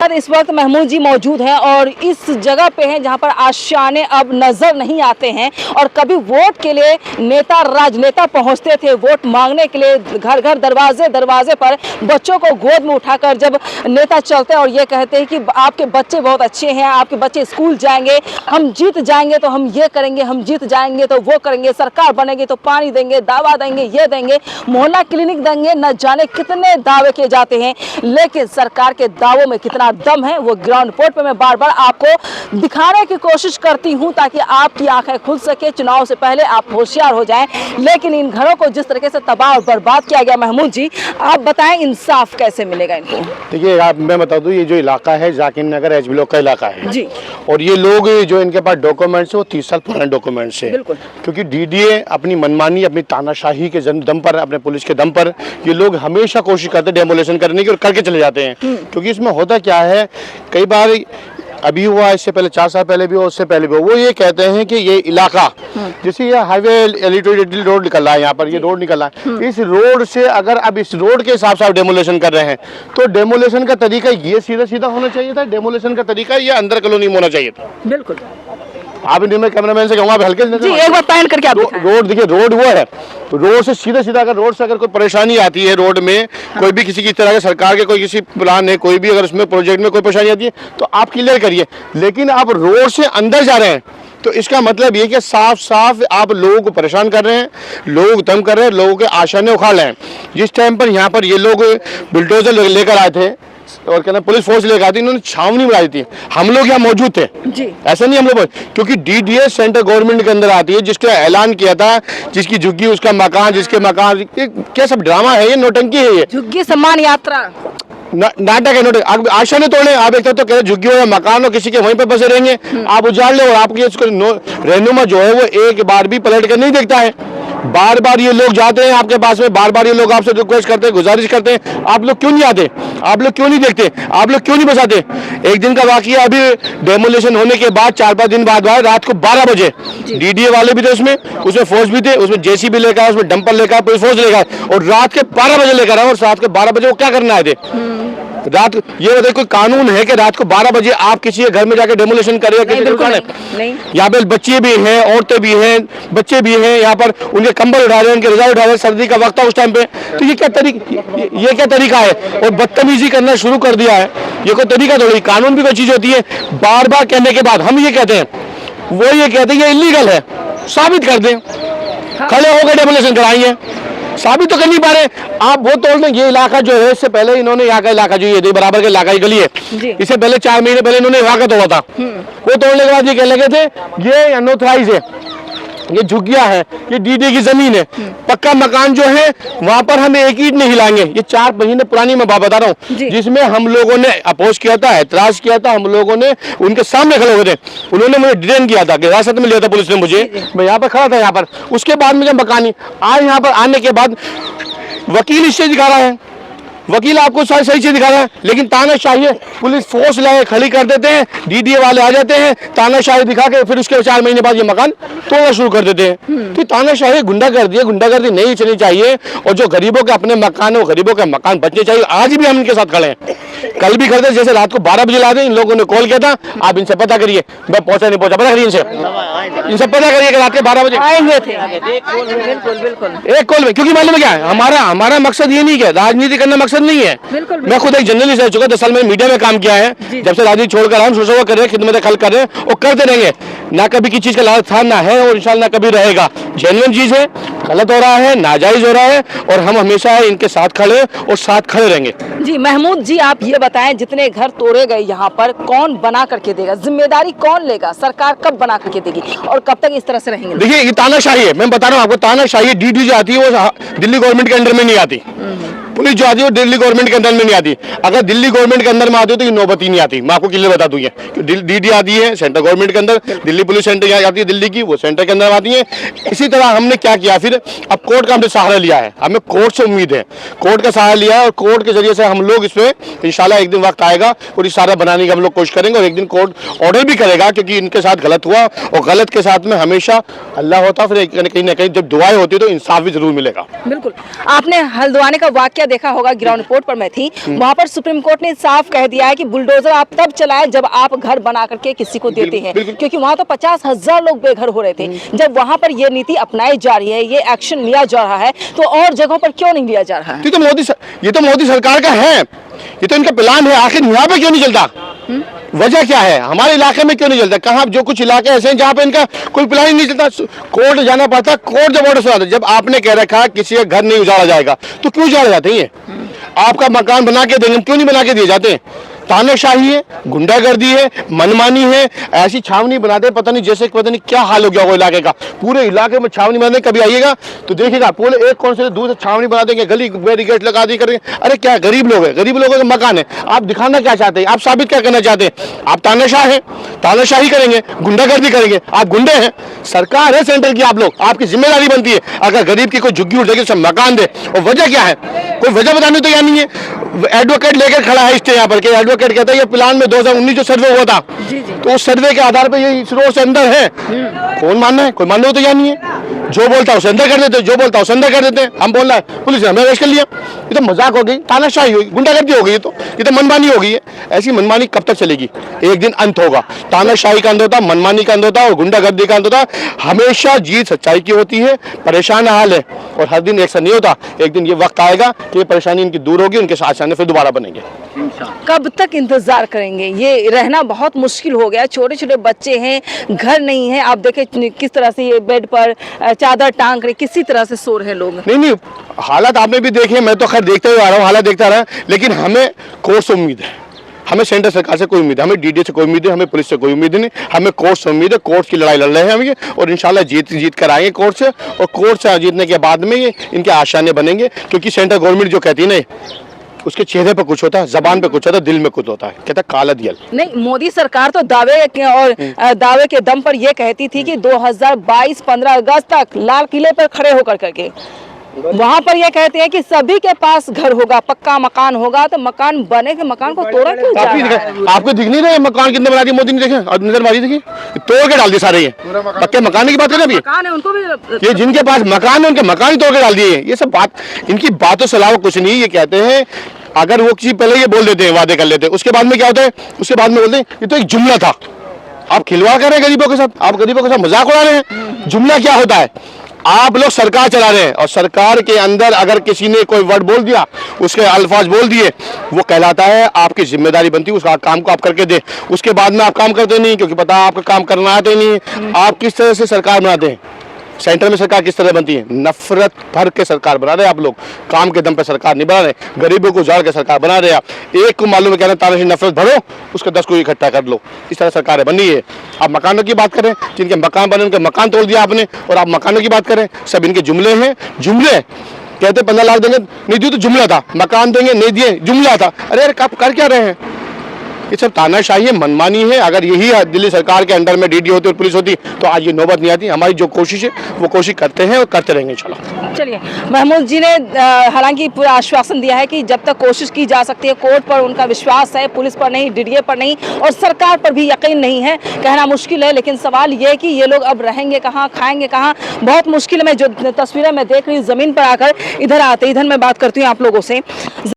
साथ इस वक्त महमूद जी मौजूद हैं और इस जगह पे हैं जहां पर आशियाने अब नजर नहीं आते हैं। और कभी वोट के लिए नेता राजनेता पहुंचते थे, वोट मांगने के लिए घर घर दरवाजे दरवाजे पर बच्चों को गोद में उठाकर जब नेता चलते हैं और ये कहते हैं कि आपके बच्चे बहुत अच्छे हैं, आपके बच्चे स्कूल जाएंगे, हम जीत जाएंगे तो हम ये करेंगे, हम जीत जाएंगे तो वो करेंगे, सरकार बनेगी तो पानी देंगे, दवा देंगे, ये देंगे, मोहल्ला क्लिनिक देंगे, न जाने कितने दावे किए जाते हैं। लेकिन सरकार के दावों में कितना दम है वो ग्राउंड रिपोर्ट पे मैं बार बार आपको दिखाने की कोशिश करती हूं ताकि आपकी आंखें खुल सके, चुनाव से पहले आप होशियार हो जाएं। लेकिन इन घरों को जिस तरीके से तबाह और बर्बाद किया गया, महमूद जी आप बताएं इंसाफ कैसे मिलेगा इनको? देखिए आप मैं बता दूं, ये जो इलाका है जाकिर नगर एच ब्लॉक का इलाका है जी। और ये लोग जो इनके पास डॉक्यूमेंट्स है वो 30 साल पुराने डॉक्यूमेंट्स है। बिल्कुल। क्योंकि डीडीए अपनी मनमानी, अपनी तानाशाही के दम पर, अपने पुलिस के दम पर ये लोग हमेशा कोशिश करते हैं डेमोलेशन करने की और करके चले जाते हैं। क्योंकि इसमें होता क्या है, कई बार अभी हुआ, इससे पहले 4 साल पहले भी हुआ, उससे पहले भी हुआ, वो ये कहते हैं कि ये इलाका जैसे ये हाईवे एलिवेटेड रोड निकल रहा है, यहाँ पर ये रोड निकल रहा है, इस रोड से अगर अब इस रोड के हिसाब से आप डेमोलेशन कर रहे हैं तो डेमोलेशन का तरीका ये सीधा सीधा होना चाहिए था, डेमोलेशन का तरीका ये अंदर कॉलोनी में होना चाहिए था। बिल्कुल। आप मैं कैमरामैन से कहूँगा हल्के जी एक बार पैन करके आप रोड देखिए, रोड वो है, रोड से सीधा सीधा अगर रोड से अगर कोई परेशानी आती है, रोड में कोई भी किसी की तरह के सरकार के कोई किसी प्लान है, कोई भी अगर उसमें प्रोजेक्ट में कोई परेशानी आती है तो आप क्लियर करिए। लेकिन आप रोड से अंदर जा रहे हैं तो इसका मतलब ये कि साफ साफ आप लोगों को परेशान कर रहे हैं, लोगों को तंग कर रहे हैं, लोगों के आशाएं उखाड़ रहे हैं। जिस टाइम पर यहाँ पर ये लोग बुलडोजर लेकर आए थे और कहना पुलिस फोर्स लेकर आई थी, इन्होंने छावनी बनाई थी, हम लोग यहाँ मौजूद थे जी। ऐसा नहीं हम लोग, क्योंकि डीडीए सेंट्रल गवर्नमेंट के अंदर आती है, जिसका ऐलान किया था, जिसकी झुग्गी उसका मकान, जिसके मकान, क्या सब ड्रामा है, ये नौटंकी है, ये झुग्गी सम्मान यात्रा नाटक है, नाटक। आशा ने तोड़े, आप एक तो कह रहे झुग्गी हो मकान हो, किसी के वहीं पे बसे रहेंगे, आप उजाड़ ले और आपकी रहनुमा जो है वो एक बार भी पलट कर नहीं देखता है। बार बार ये लोग जाते हैं आपके पास में, बार बार ये लोग आपसे रिक्वेस्ट करते हैं, गुजारिश करते हैं, आप लोग क्यों नहीं आते, आप लोग क्यों नहीं देखते, आप लोग क्यों नहीं बसाते। एक दिन का वाकया अभी डेमोलेशन होने के बाद 4-5 दिन बाद रात को 12 बजे डीडीए वाले भी थे उसमें फोर्स भी थे, उसमें जेसीबी लेकर आए, उसमें डंपर लेकर आए, पुलिस फोर्स लेकर, और रात के 12 बजे लेकर आए, और रात के 12 बजे वो क्या करने आए थे रात? ये बताइए कोई कानून है कि रात को 12 बजे आप किसी के घर में जाकर डेमोलेशन करेगा? किसी दुकान है? यहाँ पे बच्चे भी हैं, औरतें भी हैं, बच्चे भी हैं, यहाँ पर उनके कंबल उठा रहे हैं, उनके रजाई उठा रहे हैं, सर्दी का वक्त था उस टाइम पे, तो ये क्या तरीका है? और बदतमीजी करना शुरू कर दिया है, ये कोई तरीका थोड़ी, कानून भी कोई चीज होती है। बार बार कहने के बाद हम ये कहते हैं, वो ये कहते हैं ये इलीगल है, साबित कर दें, खड़े होकर डेमोलेशन कराएंगे, साबित तो कर नहीं पा रहे आप। वो तोड़ दें, ये इलाका जो है, इससे पहले इन्होंने यहाँ का इलाका जो ये बराबर का इलाका ही गली है, इससे पहले 4 महीने पहले इन्होंने यहाँ का तोड़ा था। वो तोड़ने के बाद ये कहने लगे थे ये अनऑथराइज है, ये झुग्गियां है, ये डीडीए की जमीन है, पक्का मकान जो है वहां पर हम एक ईंट नहीं हिलाएंगे। ये 4 महीने पुरानी मैं बात बता रहा हूँ, जिसमें हम लोगों ने अपोज किया था, एतराज किया था, हम लोगों ने उनके सामने खड़े हुए थे, उन्होंने मुझे डिटेन किया था, हिरासत में लिया था पुलिस ने मुझे, मैं यहाँ पर खड़ा था यहाँ पर। उसके बाद में जब मकानी आज यहाँ पर आने के बाद वकील इससे दिखा रहा है, वकील आपको सही चीज दिखा रहा है, लेकिन तानाशाही पुलिस फोर्स लाए खड़ी कर देते हैं, डीडीए वाले आ जाते हैं, तानाशाही दिखा के फिर उसके 4 महीने बाद ये मकान तोड़ना शुरू कर देते हैं। तो तानाशाही गुंडागर्दी नहीं चलनी चाहिए, और जो गरीबों के अपने मकान है वो गरीबों के मकान बचने चाहिए। आज भी हम इनके साथ खड़े हैं, कल भी खड़े थे, जैसे रात को 12 बजे ला दें, इन लोगों ने कॉल किया था, आप इनसे पता करिए, मैं पहुंचा नहीं पहुंचा, पता करिए इनसे पता करिए कि रात के 12 बजे आए हुए थे। बिल्कुल एक कॉल में, क्योंकि मालूम क्या है, हमारा मकसद ये नहीं है, राजनीति करना मकसद नहीं है। मैं खुद एक जर्नलिस्ट रह चुका, 10 साल में मीडिया में काम किया है, जब से राजनीति छोड़कर हम सोचा कर रहे हैं, खिदमत खल कर रहे हैं और करते रहेंगे, ना कभी किसी चीज का लालच था, ना है और इंशाल्लाह ना कभी रहेगा। जेन्युइन चीज है, गलत हो रहा है, नाजायज हो रहा है, और हम हमेशा इनके साथ खड़े और साथ खड़े रहेंगे। जी महमूद जी आप ये बताएं, जितने घर तोड़े गए यहाँ पर कौन बना करके देगा, जिम्मेदारी कौन लेगा, सरकार कब बना करके देगी और कब तक इस तरह से रहेंगे? देखिए ये तानाशाही है, मैं बता रहा हूँ आपको, तानाशाही डीडी जो आती है वो दिल्ली गवर्नमेंट के अंडर में नहीं आती, पुलिस जो आती है वो दिल्ली गवर्नमेंट के अंदर में नहीं आती। अगर दिल्ली गवर्नमेंट के अंदर में आती है तो ये नौबत ही नहीं आती, मैं आपको क्लियर बता दूं। ये डीडी आती है सेंट्रल गवर्नमेंट के अंदर, दिल्ली पुलिस सेंटर आती है दिल्ली की, वो सेंटर के अंदर आती है। इसी तरह हमने क्या किया फिर, अब कोर्ट का हमने सहारा लिया है, हमें कोर्ट से उम्मीद है, कोर्ट का सहारा लिया है, और कोर्ट के जरिए से हम लोग इसमें इंशाल्लाह एक दिन वक्त आएगा और इस सारा बनाने की हम लोग कोशिश करेंगे, और एक दिन कोर्ट ऑर्डर भी करेगा, क्योंकि इनके साथ गलत हुआ, और गलत के साथ में हमेशा अल्लाह होता, फिर कहीं ना कहीं जब दुआएं होती है तो इंसाफ भी जरूर मिलेगा। बिल्कुल, आपने हल्द्वानी का वाकया देखा होगा, ग्राउंड रिपोर्ट पर मैं थी, वहां पर सुप्रीम कोर्ट ने साफ कह दिया है कि बुलडोजर आप तब चलाएं जब आप घर बना करके किसी को देते हैं, क्योंकि वहां तो 50,000 लोग बेघर हो रहे थे। जब वहां पर ये नीति अपनाई जा रही है, ये एक्शन लिया जा रहा है, तो और जगहों पर क्यों नहीं लिया जा रहा है? ये तो मोदी सरकार का है, ये तो इनका प्लान है। आखिर यहाँ पे क्यों नहीं चलता? वजह क्या है? हमारे इलाके में क्यों नहीं चलता? कहाँ जो कुछ इलाके ऐसे हैं जहाँ पे इनका कोई प्लान ही नहीं चलता, कोर्ट जाना पड़ता। कोर्ट जब ऑर्डर सुनाता, जब आपने कह रखा किसी का घर नहीं उजाड़ा जाएगा तो क्यों उजाड़ा जाते हैं? आपका मकान बना के देंगे, क्यों नहीं बना के दिए जाते हैं? तानाशाही है, गुंडागर्दी है, मनमानी है, ऐसी छावनी बनाते पता नहीं जैसे पता नहीं क्या हाल हो गया वो इलाके का। पूरे इलाके में छावनी बनाते, कभी आइएगा तो देखिएगा पूरे एक कौन से दूर से छावनी बना देंगे, गली बैरिकेड लगा दी करेंगे। अरे क्या गरीब लोग हैं, गरीब लोगों का मकान है, आप दिखाना क्या चाहते हैं? आप साबित क्या करना चाहते हैं? आप तानाशाह हैं, तानाशाही करेंगे, गुंडागर्दी करेंगे, आप गुंडे हैं। सरकार है सेंटर की, आप लोग, आपकी जिम्मेदारी बनती है अगर गरीब की कोई झुग्गी उठेगी उसे मकान दे। और वजह क्या है? कोई वजह बताने तो यार नहीं है। एडवोकेट लेकर खड़ा है स्टे यहाँ पर, कि एडवोकेट कहता है ये प्लान में 2019 जो सर्वे हुआ था, तो उस सर्वे के आधार पर ये इस रोड से अंदर है। कौन मानना है? कोई मानने को तैयार नहीं है। जो बोलता है उसे अंदर कर देते, जो बोलता है उसे अंदर कर देते हैं। हम बोल रहा है पुलिस ने हमें अरेस्ट कर लिया। ये तो मजाक हो गई, तानाशाही हो गई, गुंडागर्दी हो गई, ये तो मनमानी हो गई है। ऐसी मनमानी कब तक चलेगी? एक दिन अंत होगा। तानाशाही का अंत होता, मनमानी का अंत होता और गुंडागर्दी का अंत होता। हमेशा जीत सच्चाई की होती है। परेशान हाल है और हर दिन एक सा नहीं होता। एक दिन ये वक्त आएगा कि ये परेशानी इनकी दूर होगी, उनके साथ फिर दोबारा बनेंगे। कब तक इंतजार करेंगे? ये रहना बहुत मुश्किल हो गया। छोटे छोटे बच्चे हैं, घर नहीं है। आप देखें किस तरह से ये बेड पर चादर टांग कर किसी तरह से सो रहे लोग। नहीं, हालात आपने भी देखे, मैं तो खैर देखते हुए आ रहा हूँ, हालात देखता रहा। लेकिन हमें कोर्ट से उम्मीद है, हमें सेंटर सरकार से कोई उम्मीद है, हमें डीडी से कोई उम्मीद है, हमें पुलिस से कोई उम्मीद नहीं, हमें कोर्ट से उम्मीद है। कोर्ट की लड़ाई लड़ रहे हैं हम ये, और इंशाल्लाह जीत कर आएंगे कोर्ट से। और कोर्ट से जीतने के बाद में ये इनके आशाने बनेंगे, क्योंकि सेंट्रल गवर्नमेंट जो कहती है ना, उसके चेहरे पर कुछ होता है, जबान पे कुछ होता है, दिल में कुछ होता है। कहता है काला दियल। नहीं, मोदी सरकार तो दावे के दम पर यह कहती थी कि 2022 15 अगस्त तक लाल किले पर खड़े होकर करके वहां पर यह कहते हैं कि सभी के पास घर होगा, पक्का मकान होगा। तो मकान बने के मकान को तोड़ा क्यों जा रहा है? आपको दिख नहीं रहे मकान कितने बना दिए मोदी ने? देखे और नजरबाजी देखिए, तोड़ के डाल दिए सारे। ये पक्के मकान की बात करें अभी, मकान है उनको भी, ये जिनके पास मकान है उनके मकान ही तोड़ के डाल दिए। ये सब बात, इनकी बातों से अलावा कुछ नहीं। ये कहते हैं अगर वो किसी पहले ये बोल देते हैं, वादे कर लेते हैं, उसके बाद में क्या होता है? उसके बाद में बोलते हैं ये तो एक जुमला था। आप खिलवाड़ कर रहे हैं गरीबों के साथ, आप गरीबों के साथ मजाक उड़ा रहे हैं। जुमला क्या होता है? आप लोग सरकार चला रहे हैं और सरकार के अंदर अगर किसी ने कोई वर्ड बोल दिया, उसके अल्फाज बोल दिए, वो कहलाता है आपकी जिम्मेदारी बनती है उसका काम को आप करके दे। उसके बाद में आप काम करते नहीं, क्योंकि पता आपका काम करना आते नहीं। आप किस तरह से सरकार बनाते हैं? सेंटर में सरकार किस तरह बनती है? नफरत भर के सरकार बना रहे आप लोग, काम के दम पे सरकार नहीं बना रहे। गरीबों को उजाड़ के सरकार बना रहे आप। एक को मालूम है कहना तानाशाही नफरत भरो, उसके 10 को इकट्ठा कर लो। इस तरह सरकार बनी है। आप मकानों की बात करें, जिनके मकान बने उनके मकान तोड़ दिया आपने, और आप मकानों की बात करें, सब इनके जुमले हैं। जुमले कहते 15 लाख देंगे, नहीं दिए तो जुमला था। मकान देंगे, नहीं दिए, जुमला था। अरे यार आप कर क्या रहे हैं? ये सब तानाशाही है, मनमानी है। अगर यही दिल्ली सरकार के अंडर में डीडी होती और पुलिस होती तो आज ये नौबत नहीं आती। हमारी जो कोशिश है वो कोशिश करते हैं और करते रहेंगे इंशाल्लाह। चलिए, महमूद जी ने हालांकि पूरा आश्वासन दिया है कि जब तक कोशिश की जा सकती है, कोर्ट पर उनका विश्वास है, पुलिस पर नहीं, डीडीए पर नहीं, और सरकार पर भी यकीन नहीं है। कहना मुश्किल है, लेकिन सवाल ये है कि ये लोग अब रहेंगे कहाँ, खाएंगे कहाँ, बहुत मुश्किल है। मैं जो तस्वीरें मैं देख रही हूँ, जमीन पर आकर इधर आते, इधर मैं बात करती हूँ आप लोगों से।